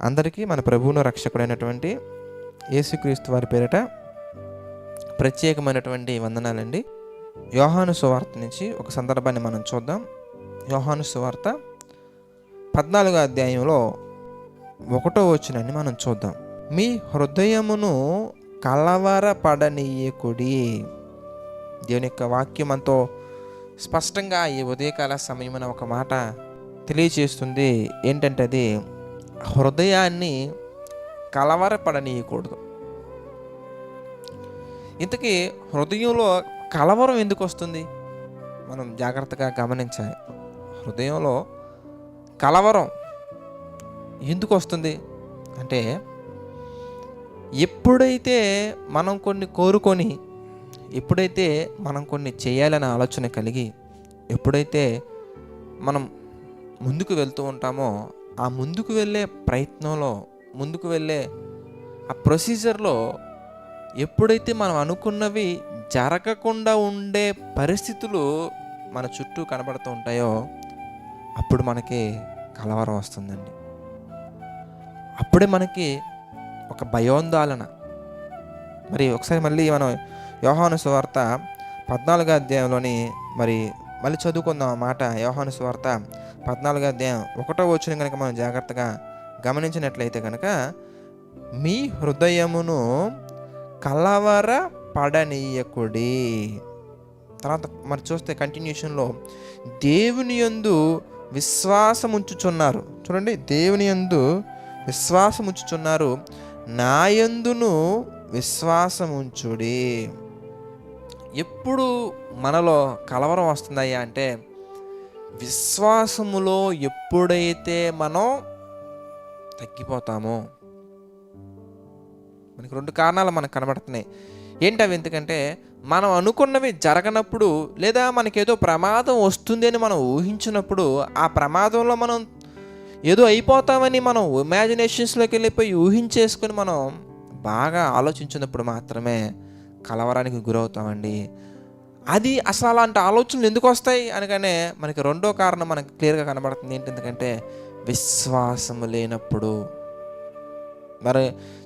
అందరికీ మన ప్రభువును రక్షకుడైనటువంటి యేసుక్రీస్తు వారి పేరిట ప్రత్యేకమైనటువంటి వందనాలండి. యోహాను సువార్త నుంచి ఒక సందర్భాన్ని మనం చూద్దాం. యోహాను సువార్త 14వ అధ్యాయంలో 1వ వచనాన్ని మనం చూద్దాం. మీ హృదయమును కలవరపడనీయకుడి. దేవుని యొక్క వాక్యం ఎంతో స్పష్టంగా ఈ ఉదయకాల సమయమున ఒక మాట తెలియచేస్తుంది. ఏంటంటే అది హృదయాన్ని కలవరపడనీయకూడదు. ఇంతకీ హృదయంలో కలవరం ఎందుకు వస్తుంది? మనం జాగ్రత్తగా గమనించాలి. హృదయంలో కలవరం ఎందుకు వస్తుంది అంటే, ఎప్పుడైతే మనం కొన్ని కోరుకొని, ఎప్పుడైతే మనం కొన్ని చేయాలనే ఆలోచన కలిగి, ఎప్పుడైతే మనం ముందుకు వెళ్తూ ఉంటామో, ఆ ముందుకు వెళ్ళే ప్రయత్నంలో, ముందుకు వెళ్ళే ఆ ప్రొసీజర్లో ఎప్పుడైతే మనం అనుకున్నవి జరగకుండా ఉండే పరిస్థితులు మన చుట్టూ కనబడుతూ ఉంటాయో అప్పుడు మనకి కలవరం వస్తుందండి. అప్పుడే మనకి ఒక భయోందోళన. మరి ఒకసారి మళ్ళీ మనం యోహాను సువార్త 14వ అధ్యాయంలోని మళ్ళీ చదువుకుందాం ఆ మాట. యోహాను సువార్త 14వ అధ్యాయం 1వ వచనం కనుక మనం జాగ్రత్తగా గమనించినట్లయితే కనుక, మీ హృదయమును కలవరపడనీయకుడి. తర్వాత మరి చూస్తే కంటిన్యూషన్లో, దేవుని యందు విశ్వాసముంచుచున్నారు. చూడండి, దేవుని యందు విశ్వాసముంచుచున్నారు, నా యందును విశ్వాసముంచుడి. ఎప్పుడు మనలో కలవరం వస్తుందయ్యా అంటే, విశ్వాసములో ఎప్పుడైతే మనం తగ్గిపోతామో. మనకి 2 కారణాలు మనకు కనబడుతున్నాయి. ఏంటవి? ఎందుకంటే మనం అనుకున్నవి జరగనప్పుడు, లేదా మనకేదో ప్రమాదం వస్తుంది అని మనం ఊహించినప్పుడు, ఆ ప్రమాదంలో మనం ఏదో అయిపోతామని మనం ఇమాజినేషన్స్లోకి వెళ్ళిపోయి ఊహించేసుకొని మనం బాగా ఆలోచించినప్పుడు మాత్రమే కలవరానికి గురవుతామండి. అది అసలు అలాంటి ఆలోచనలు ఎందుకు వస్తాయి అనగానే మనకి 2వ కారణం మనకి క్లియర్గా కనబడుతుంది. ఏంటి? ఎందుకంటే విశ్వాసము లేనప్పుడు. మరి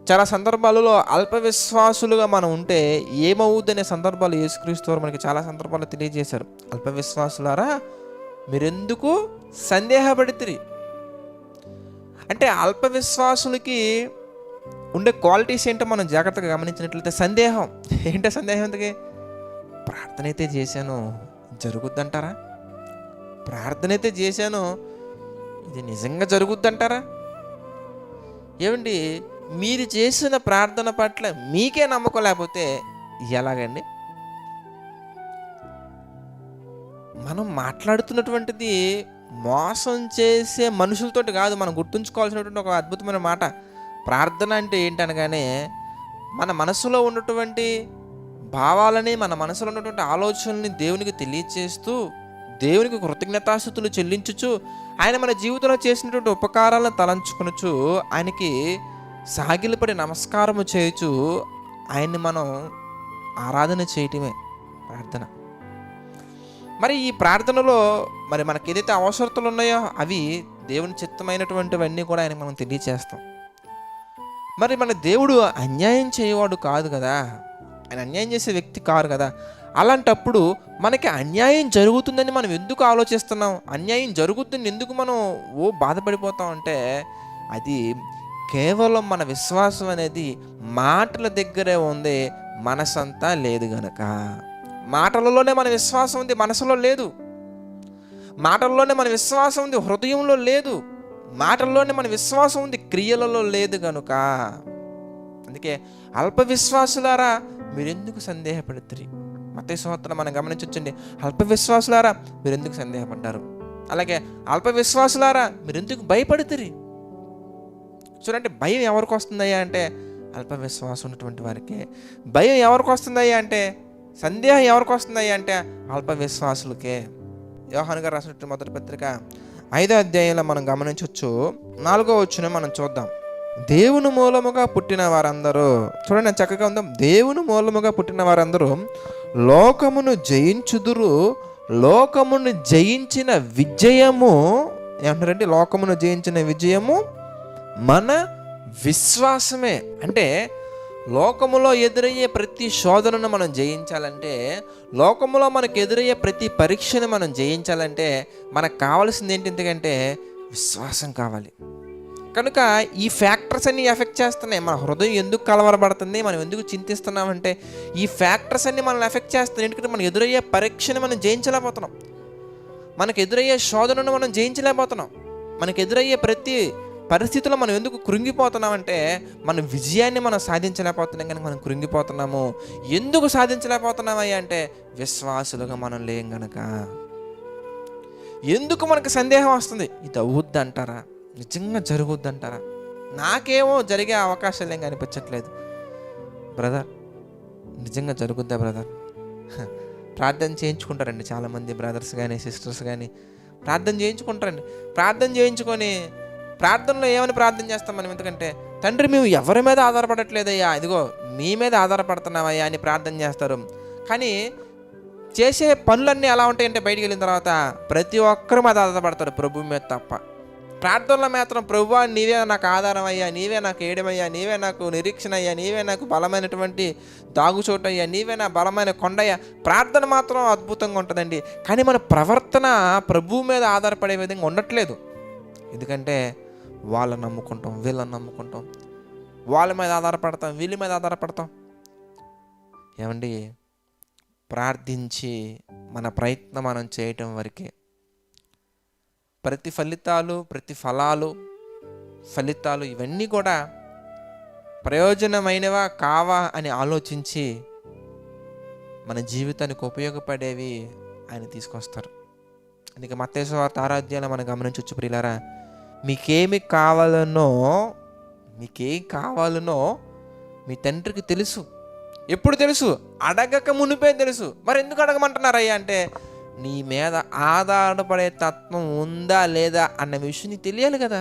చాలా సందర్భాలలో అల్ప విశ్వాసులుగా మనం ఉంటే ఏమవుద్దనే సందర్భాలు యేసుక్రీస్తు వారు మనకి చాలా సందర్భాలు తెలియజేశారు. అల్ప విశ్వాసులారా, మీరెందుకు సందేహపడితిరి అంటే, అల్ప విశ్వాసులకి ఉండే క్వాలిటీస్ ఏంటో మనం జాగ్రత్తగా గమనించినట్లయితే, సందేహం. ఏంటో సందేహం? ఎందుకే? ప్రార్థన అయితే చేశాను, జరుగుద్దంటారా? ప్రార్థన అయితే చేశాను, ఇది నిజంగా జరుగుద్దంటారా? ఏమండి, మీరు చేసిన ప్రార్థన పట్ల మీకే నమ్మకం లేకపోతే ఎలాగండి? మనం మాట్లాడుతున్నటువంటిది మోసం చేసే మనుషులతోటి కాదు. మనం గుర్తుంచుకోవాల్సినటువంటి ఒక అద్భుతమైన మాట. ప్రార్థన అంటే ఏంటనగానే, మన మనసులో ఉన్నటువంటి భావాలని, మన మనసులో ఉన్నటువంటి ఆలోచనల్ని దేవునికి తెలియచేస్తూ, దేవునికి కృతజ్ఞతాస్తుతులు చెల్లించుచు, ఆయన మన జీవితంలో చేసినటువంటి ఉపకారాలను తలంచుకొనుచు, ఆయనకి సాగిలపడి నమస్కారము చేయొచ్చు, ఆయన్ని మనం ఆరాధన చేయటమే ప్రార్థన. మరి ఈ ప్రార్థనలో మనకి ఏదైతే అవసరతలు ఉన్నాయో అవి దేవుని చిత్తమైనటువంటివన్నీ కూడా ఆయనకు మనం తెలియచేస్తాం. మన దేవుడు అన్యాయం చేయవాడు కాదు కదా, ఆయన అన్యాయం చేసే వ్యక్తి కాదు కదా. అలాంటప్పుడు మనకి అన్యాయం జరుగుతుందని మనం ఎందుకు ఆలోచిస్తున్నాం? అన్యాయం జరుగుతుంది ఎందుకు మనం బాధపడిపోతాం అంటే, అది కేవలం మన విశ్వాసం అనేది మాటల దగ్గరే ఉంది, మనసంతా లేదు గనక. మాటలలోనే మన విశ్వాసం ఉంది, మనసులో లేదు. మాటల్లోనే మన విశ్వాసం ఉంది, హృదయంలో లేదు. మాటల్లోనే మన విశ్వాసం ఉంది, క్రియలలో లేదు గనుక. అందుకే అల్ప విశ్వాసులారా, మీరెందుకు సందేహపడుతురి? మత్తయి సువార్తలో మనం గమనించొచ్చండి. అల్ప విశ్వాసులారా, మీరెందుకు సందేహపడ్డారు? అలాగే అల్ప విశ్వాసులారా, మీరెందుకు భయపడుతురి? చూడండి, భయం ఎవరికి వస్తుందయ్యా అంటే అల్ప విశ్వాసం ఉన్నటువంటి వారికి. భయం ఎవరికి వస్తుందయ్యా అంటే, సందేహం ఎవరికి వస్తుందయ్యా అంటే అల్ప విశ్వాసులకే. యోహాను గారు రాసినటువంటి మొదటి పత్రిక 5వ అధ్యాయంలో మనం గమనించవచ్చు. 4వ వచనం మనం చూద్దాం. దేవుని మూలముగా పుట్టిన వారందరూ, చూడండి చక్కగా ఉందాం. దేవుని మూలముగా పుట్టిన వారందరూ లోకమును జయించుదురు, లోకమును జయించిన విజయము ఏమంటారంటే, లోకమును జయించిన విజయము మన విశ్వాసమే. అంటే లోకములో ఎదురయ్యే ప్రతి శోధనను మనం జయించాలంటే, లోకములో మనకు ఎదురయ్యే ప్రతి పరీక్షను మనం జయించాలంటే మనకు కావాల్సింది ఏంటి? ఎందుకంటే విశ్వాసం కావాలి. కనుక ఈ ఫ్యాక్టర్స్ అన్నీ ఎఫెక్ట్ చేస్తున్నాయి. మన హృదయం ఎందుకు కలవరపడుతుంది, మనం ఎందుకు చింతిస్తున్నామంటే ఈ ఫ్యాక్టర్స్ అన్నీ మనల్ని ఎఫెక్ట్ చేస్తున్నాయి. ఎందుకంటే మనకు ఎదురయ్యే పరీక్షను మనం జయించలేకపోతున్నాం, మనకు ఎదురయ్యే శోధనను మనం జయించలేకపోతున్నాం, మనకు ఎదురయ్యే ప్రతి పరిస్థితుల్లో మనం ఎందుకు కృంగిపోతున్నామంటే మన విజయాన్ని మనం సాధించలేకపోతున్నాం కనుక మనం కృంగిపోతున్నాము. ఎందుకు సాధించలేకపోతున్నామయ్యా అంటే విశ్వాసులుగా మనం లేం గనక. ఎందుకు మనకు సందేహం వస్తుంది? ఇది అవుద్ది అంటారా, నిజంగా జరుగుద్ది అంటారా? నాకేమో జరిగే అవకాశాలు ఏం కనిపించట్లేదు. బ్రదర్, నిజంగా జరుగుద్దా బ్రదర్? ప్రార్థన చేయించుకుంటారండి చాలామంది బ్రదర్స్ కానీ సిస్టర్స్ కానీ ప్రార్థన చేయించుకుంటారండి. ప్రార్థన చేయించుకొని ప్రార్థనలో ఏమని ప్రార్థన చేస్తాం మనం? ఎందుకంటే తండ్రి మేము ఎవరి మీద ఆధారపడట్లేదయ్యా, ఇదిగో మీ మీద ఆధారపడుతున్నామయ్యా అని ప్రార్థన చేస్తారు. కానీ చేసే పనులన్నీ ఎలా ఉంటాయంటే బయటికి వెళ్ళిన తర్వాత ప్రతి ఒక్కరి మీద ఆధారపడతారు, ప్రభు మీద తప్ప. ప్రార్థనలో మాత్రం ప్రభువా నీవే నాకు ఆధారం అయ్యా, నీవే నాకు ఏడమయ్యా, నీవే నాకు నిరీక్షణ అయ్యా, నీవే నాకు బలమైనటువంటి దాగుచోటు అయ్యా, నీవే నా బలమైన కొండయ్యా. ప్రార్థన మాత్రం అద్భుతంగా ఉంటుందండి. కానీ మన ప్రవర్తన ప్రభువు మీద ఆధారపడే విధంగా ఉండట్లేదు. ఎందుకంటే వాళ్ళని నమ్ముకుంటాం, వీళ్ళని నమ్ముకుంటాం, వాళ్ళ మీద ఆధారపడతాం, వీళ్ళ మీద ఆధారపడతాం. ఏమండి, ప్రార్థించి మన ప్రయత్నం మనం చేయటం వరకే. ప్రతి ఫలితాలు ఇవన్నీ కూడా ప్రయోజనమైనవా కావా అని ఆలోచించి మన జీవితానికి ఉపయోగపడేవి ఆయన తీసుకొస్తారు. అందుకే మత్తయి సువార్త 6వ అధ్యాయంలో మనం గమనించవచ్చు ప్రియులారా, మీకేం కావాలనో మీ తండ్రికి తెలుసు. ఎప్పుడు తెలుసు? అడగక మునిపే తెలుసు. మరి ఎందుకు అడగమంటున్నారయ్యా అంటే నీ మీద ఆధారపడే తత్వం ఉందా లేదా అన్న విషయం నీకు తెలియాలి కదా.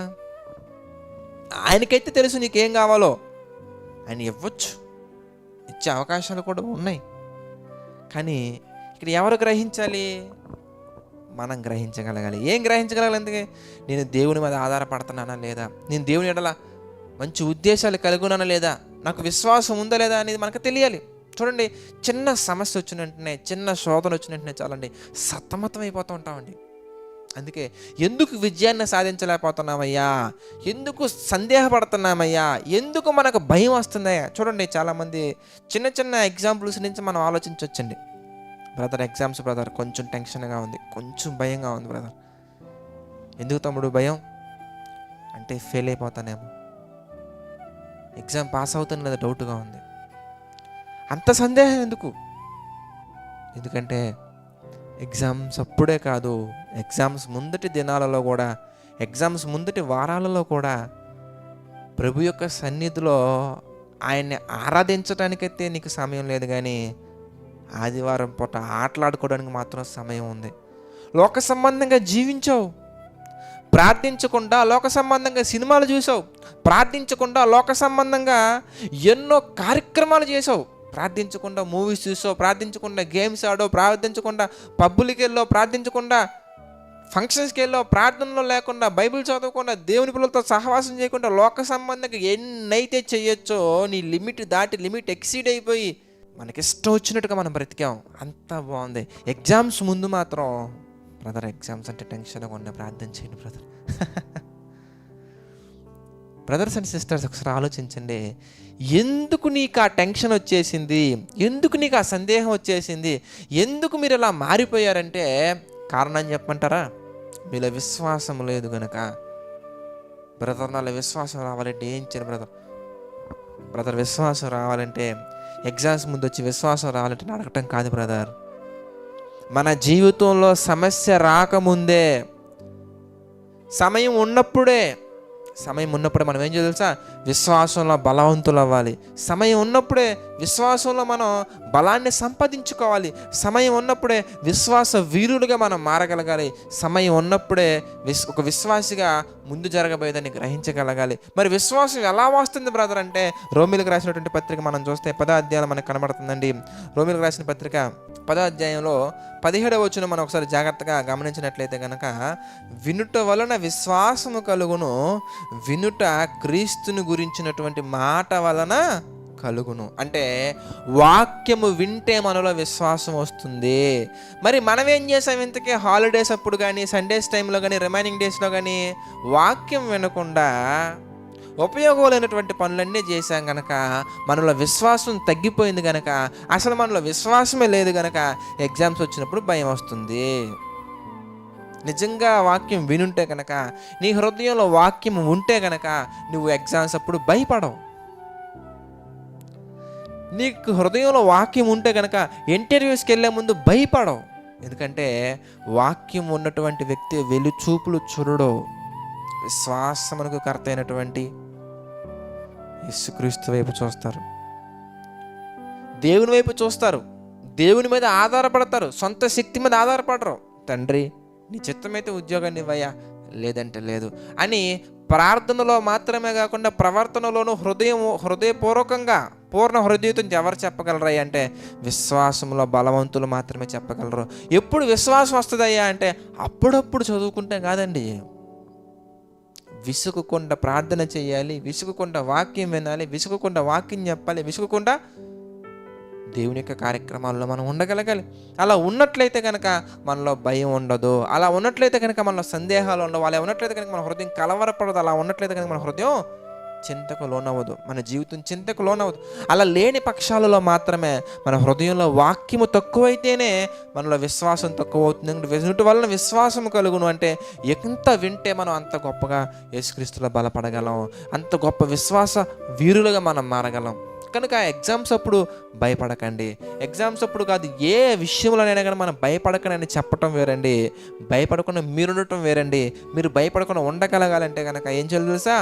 ఆయనకైతే తెలుసు నీకేం కావాలో, ఆయన ఇవ్వచ్చు, ఇచ్చే అవకాశాలు కూడా ఉన్నాయి. కానీ ఇక్కడ ఎవరు గ్రహించాలి? మనం గ్రహించగలగాలి. ఏం గ్రహించగలగాలి? ఎందుకే నేను దేవుని మీద ఆధారపడుతున్నానా లేదా, నేను దేవుని ఎడల మంచి ఉద్దేశాలు కలిగి ఉన్నానా లేదా, నాకు విశ్వాసం ఉందా లేదా అనేది మనకు తెలియాలి. చూడండి, చిన్న సమస్య వచ్చిన వెంటనే, చిన్న శోధన వచ్చిన వెంటనే చాలండి సతమతం అయిపోతూ ఉంటామండి. అందుకే ఎందుకు విజయాన్ని సాధించలేకపోతున్నామయ్యా, ఎందుకు సందేహపడుతున్నామయ్యా, ఎందుకు మనకు భయం వస్తుందయ్యా? చూడండి, చాలామంది చిన్న చిన్న ఎగ్జాంపుల్స్ నుంచి మనం ఆలోచించవచ్చండి. బ్రదర్ ఎగ్జామ్స్ బ్రదర్ కొంచెం టెన్షన్గా ఉంది, కొంచెం భయంగా ఉంది బ్రదర్. ఎందుకు తమ్ముడు భయం అంటే ఫెయిల్ అయిపోతానేమో, ఎగ్జామ్ పాస్ అవుతాను లేదా డౌట్గా ఉంది. అంత సందేహం ఎందుకు? ఎందుకంటే ఎగ్జామ్స్ అప్పుడే కాదు, ఎగ్జామ్స్ ముందటి దినాలలో కూడా, ఎగ్జామ్స్ ముందటి వారాలలో కూడా ప్రభు యొక్క సన్నిధిలో ఆయన్ని ఆరాధించడానికైతే నీకు సమయం లేదు, కానీ ఆదివారం పూట ఆటలాడుకోవడానికి మాత్రం సమయం ఉంది. లోక సంబంధంగా జీవించావు, ప్రార్థించకుండా లోక సంబంధంగా సినిమాలు చూసావు, ప్రార్థించకుండా లోక సంబంధంగా ఎన్నో కార్యక్రమాలు చేసావు, ప్రార్థించకుండా మూవీస్ చూసావు, ప్రార్థించకుండా గేమ్స్ ఆడో, ప్రార్థించకుండా పబ్బులకి వెళ్ళావు, ప్రార్థించకుండా ఫంక్షన్స్కి వెళ్ళావు, ప్రార్థనలో లేకుండా, బైబిల్ చదవకుండా, దేవుని పిల్లలతో సహవాసం చేయకుండా లోక సంబంధంగా ఎన్నైతే చేయొచ్చో నీ లిమిట్ దాటి, లిమిట్ ఎక్సీడ్ అయిపోయి మనకి ఇష్టం వచ్చినట్టుగా మనం బ్రతికాం. అంత బాగుంది. ఎగ్జామ్స్ ముందు మాత్రం బ్రదర్ ఎగ్జామ్స్ అంటే టెన్షన్గా ఉన్న, ప్రార్థన చేయండి బ్రదర్. బ్రదర్స్ అండ్ సిస్టర్స్, ఒకసారి ఆలోచించండి, ఎందుకు నీకు ఆ టెన్షన్ వచ్చేసింది, ఎందుకు నీకు ఆ సందేహం వచ్చేసింది, ఎందుకు మీరు ఇలా మారిపోయారంటే కారణం చెప్పమంటారా? మీలో విశ్వాసం లేదు కనుక. బ్రదర్ నాలో విశ్వాసం రావాలంటే ఏం చేయాలి బ్రదర్? విశ్వాసం రావాలంటే ఎగ్జామ్స్ ముందు వచ్చి విశ్వాసం రావాలంటే అడగటం కాదు బ్రదర్. మన జీవితంలో సమస్య రాకముందే, సమయం ఉన్నప్పుడే మనం ఏం చేయాలి తెలుసా? విశ్వాసంలో బలవంతులు అవ్వాలి. సమయం ఉన్నప్పుడే విశ్వాసంలో మనం బలాన్ని సంపాదించుకోవాలి. సమయం ఉన్నప్పుడే విశ్వాస వీరులుగా మనం మారగలగాలి. సమయం ఉన్నప్పుడే ఒక విశ్వాసిగా ముందు జరగబోయేదాన్ని గ్రహించగలగాలి. మరి విశ్వాసం ఎలా వస్తుంది బ్రదర్ అంటే, రోమీలకు రాసినటువంటి పత్రిక మనం చూస్తే 10వ అధ్యాయంలో మనకు కనబడుతుందండి. రోమీలకు రాసిన పత్రిక 10వ అధ్యాయంలో 17వ వచనం మనం ఒకసారి జాగ్రత్తగా గమనించినట్లయితే కనుక, వినుట వలన విశ్వాసము కలుగును, వినుట క్రీస్తుని గురించినటువంటి మాట వలన కలుగును. అంటే వాక్యము వింటే మనలో విశ్వాసం వస్తుంది. మరి మనం ఏం చేసాం ఇంతకీ? హాలిడేస్ అప్పుడు కానీ, సండేస్ టైంలో కానీ, రిమైనింగ్ డేస్లో కానీ వాక్యం వినకుండా ఉపయోగమైనటువంటి పనులన్నీ చేశాం కనుక మనలో విశ్వాసం తగ్గిపోయింది కనుక, అసలు మనలో విశ్వాసమే లేదు కనుక ఎగ్జామ్స్ వచ్చినప్పుడు భయం వస్తుంది. నిజంగా వాక్యం వినుంటే కనుక, నీ హృదయంలో వాక్యం ఉంటే కనుక నువ్వు ఎగ్జామ్స్ అప్పుడు భయపడవు. నీకు హృదయంలో వాక్యం ఉంటే కనుక ఇంటర్వ్యూస్కి వెళ్ళే ముందు భయపడవు. ఎందుకంటే వాక్యం ఉన్నటువంటి వ్యక్తి వెలుచూపులు చూడడు. విశ్వాసమునకు కర్త అయినటువంటి యేసుక్రీస్తు వైపు చూస్తారు, దేవుని వైపు చూస్తారు, దేవుని మీద ఆధారపడతారు, సొంత శక్తి మీద ఆధారపడరు. తండ్రి నీ చిత్తమైతే ఉద్యోగాన్ని ఇవ్వయ్యా, లేదంటే లేదు అని ప్రార్థనలో మాత్రమే కాకుండా ప్రవర్తనలోనూ హృదయపూర్వకంగా పూర్ణ హృదయంతో ఎవరు చెప్పగలరయ్యా అంటే విశ్వాసంలో బలవంతులు మాత్రమే చెప్పగలరు. ఎప్పుడు విశ్వాసం వస్తుందయ్యా అంటే అప్పుడప్పుడు చదువుకుంటే కాదండి, విసుగకుండా ప్రార్థన చేయాలి, విసుగకుండా వాక్యం వినాలి, విసుగకుండా వాక్యం చెప్పాలి, విసుగకుండా దేవుని యొక్క కార్యక్రమాల్లో మనం ఉండగలగాలి. అలా ఉన్నట్లయితే కనుక మనలో భయం ఉండదు. అలా ఉన్నట్లయితే కనుక మనలో సందేహాలు ఉండవు. అలా ఉన్నట్లయితే కనుక మన హృదయం కలవరపడదు. అలా ఉన్నట్లయితే కనుక మన హృదయం చింతకు లోనవ్వదు, మన జీవితం చింతకు లోనవ్వదు. అలా లేని పక్షాలలో మాత్రమే మన హృదయంలో వాక్యము తక్కువైతేనే మనలో విశ్వాసం తక్కువ అవుతుంది. వినుట వలన విశ్వాసం కలుగును అంటే ఎంత వింటే మనం అంత గొప్పగా యేసుక్రీస్తులో బలపడగలం, అంత గొప్ప విశ్వాస వీరులుగా మనం మారగలం. కనుక ఎగ్జామ్స్ అప్పుడు భయపడకండి. ఎగ్జామ్స్ అప్పుడు కాదు, ఏ విషయంలోనైనా కానీ మనం భయపడకనని చెప్పటం వేరండి, భయపడకుండా మీరు ఉండటం వేరండి. మీరు భయపడకుండా ఉండగలగాలంటే కనుక ఏం చేయాలి తెలుసా?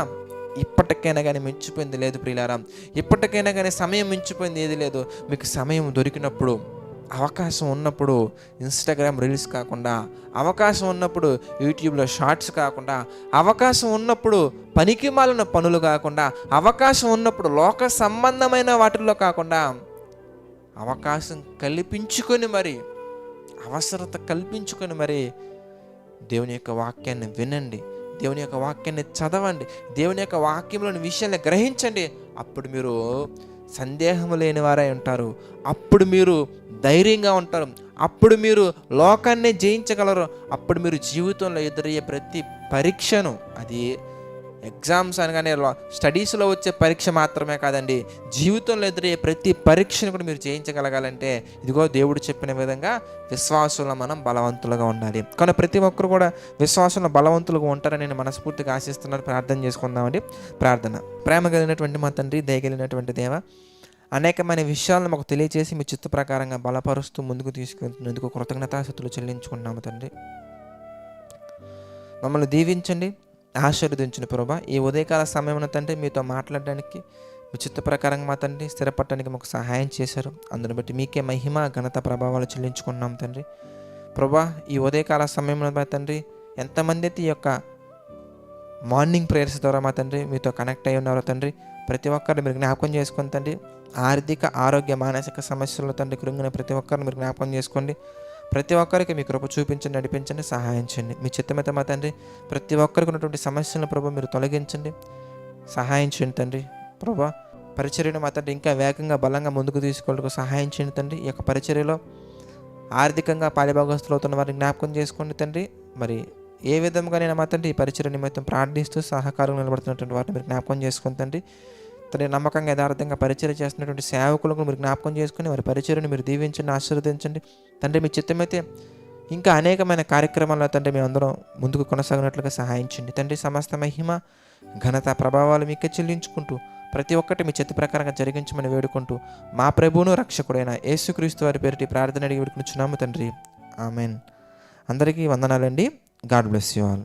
ఇప్పటికైనా కానీ మించిపోయింది లేదు ప్రియులారా, ఇప్పటికైనా కానీ సమయం మించిపోయింది ఏది లేదు. మీకు సమయం దొరికినప్పుడు, అవకాశం ఉన్నప్పుడు ఇన్స్టాగ్రామ్ రీల్స్ కాకుండా, అవకాశం ఉన్నప్పుడు యూట్యూబ్లో షార్ట్స్ కాకుండా, అవకాశం ఉన్నప్పుడు పనికిమాలిన పనులు కాకుండా, అవకాశం ఉన్నప్పుడు లోక సంబంధమైన వాటిల్లో కాకుండా అవకాశం కల్పించుకొని మరి, అవసరత కల్పించుకొని మరి దేవుని యొక్క వాక్యాన్ని వినండి, దేవుని యొక్క వాక్యాన్ని చదవండి, దేవుని యొక్క వాక్యంలోని విషయాన్ని గ్రహించండి. అప్పుడు మీరు సందేహం లేని వారై ఉంటారు, అప్పుడు మీరు ధైర్యంగా ఉంటారు, అప్పుడు మీరు లోకాన్ని జయించగలరు. అప్పుడు మీరు జీవితంలో ఎదురయ్యే ప్రతి పరీక్షను, అది ఎగ్జామ్స్ అనగానే స్టడీస్లో వచ్చే పరీక్ష మాత్రమే కాదండి, జీవితంలో ఎదురయ్యే ప్రతి పరీక్షను కూడా మీరు జయించగలగాలంటే ఇదిగో దేవుడు చెప్పిన విధంగా విశ్వాసంలో మనం బలవంతులుగా ఉండాలి. కానీ ప్రతి ఒక్కరు కూడా విశ్వాసంలో బలవంతులుగా ఉంటారని నేను మనస్ఫూర్తిగా ఆశిస్తున్నాను. ప్రార్థన చేసుకుందామండి. ప్రార్థన. ప్రేమ కలిగినటువంటి మా తండ్రి, దయగలిగినటువంటి దేవ, అనేకమైన విషయాలను మాకు తెలియజేసి మీ చిత్త ప్రకారంగా బలపరుస్తూ ముందుకు తీసుకెళ్తున్నందుకు కృతజ్ఞతాస్తుతులు చెల్లించుకున్నాము తండ్రి. మమ్మల్ని దీవించండి, ఆశీర్వదించిన ప్రభా. ఈ ఉదయకాల సమయం తండ్రి మీతో మాట్లాడడానికి, మీ చిత్త ప్రకారంగా మా తండ్రి స్థిరపడటానికి మాకు సహాయం చేశారు. అందుని బట్టి మీకే మహిమ ఘనత ప్రభావాలు చెల్లించుకున్నాం తండ్రి. ప్రభా, ఈ ఉదయకాల సమయంలో మా తండ్రి ఎంతమంది అయితే ఈ యొక్క మార్నింగ్ ప్రేయర్స్ ద్వారా మా తండ్రి మీతో కనెక్ట్ అయి ఉన్నారో తండ్రి, ప్రతి ఒక్కరిని మీరు జ్ఞాపకం చేసుకొని తండ్రి, ఆర్థిక ఆరోగ్య మానసిక సమస్యల్లో తండ్రి కృంగిన ప్రతి ఒక్కరిని మీరు జ్ఞాపకం చేసుకోండి. ప్రతి ఒక్కరికి మీ కృప చూపించండి, నడిపించండి, సహాయం చేయండి. మీ చిత్తమైతే మా తండ్రి ప్రతి ఒక్కరికి ఉన్నటువంటి సమస్యలను ప్రభు మీరు తొలగించండి, సహాయం చేయండి తండ్రి. ప్రభా, పరిచర్యను మా తండ్రి ఇంకా వేగంగా బలంగా ముందుకు తీసుకోవడానికి సహాయం చేయండి తండ్రి. ఈ యొక్క పరిచర్యలో ఆర్థికంగా పాలిభాగస్తులు అవుతున్న వారిని జ్ఞాపకం చేసుకోండి తండ్రి. మరి ఏ విధంగానైనా మా తండ్రి ఈ పరిచర్య నిమిత్తం ప్రార్థిస్తూ సహకారం నిలబడుతున్నటువంటి వారిని మీరు జ్ఞాపకం చేసుకుని తండ్రి. తండ్రి, నమ్మకంగా యథార్థంగా పరిచర్య చేస్తున్నటువంటి సేవకులకు మీరు జ్ఞాపకం చేసుకుని వారి పరిచర్యను మీరు దీవించండి, ఆశీర్వదించండి తండ్రి. మీ చిత్తమైతే ఇంకా అనేకమైన కార్యక్రమాల్లో తండ్రి మేమందరం ముందుకు కొనసాగినట్లుగా సహాయం చేయండి తండ్రి. సమస్త మహిమ ఘనత ప్రభావాలు మీకే చెల్లించుకుంటూ ప్రతి ఒక్కటి మీ చిత్త ప్రకారంగా జరిగించమని వేడుకుంటూ మా ప్రభువును రక్షకుడైన యేసుక్రీస్తు వారి పేరిటి ప్రార్థన అడిగి వేడుకుంటున్నాము తండ్రి. ఆమెన్. అందరికీ వందనాలండి. God bless you all.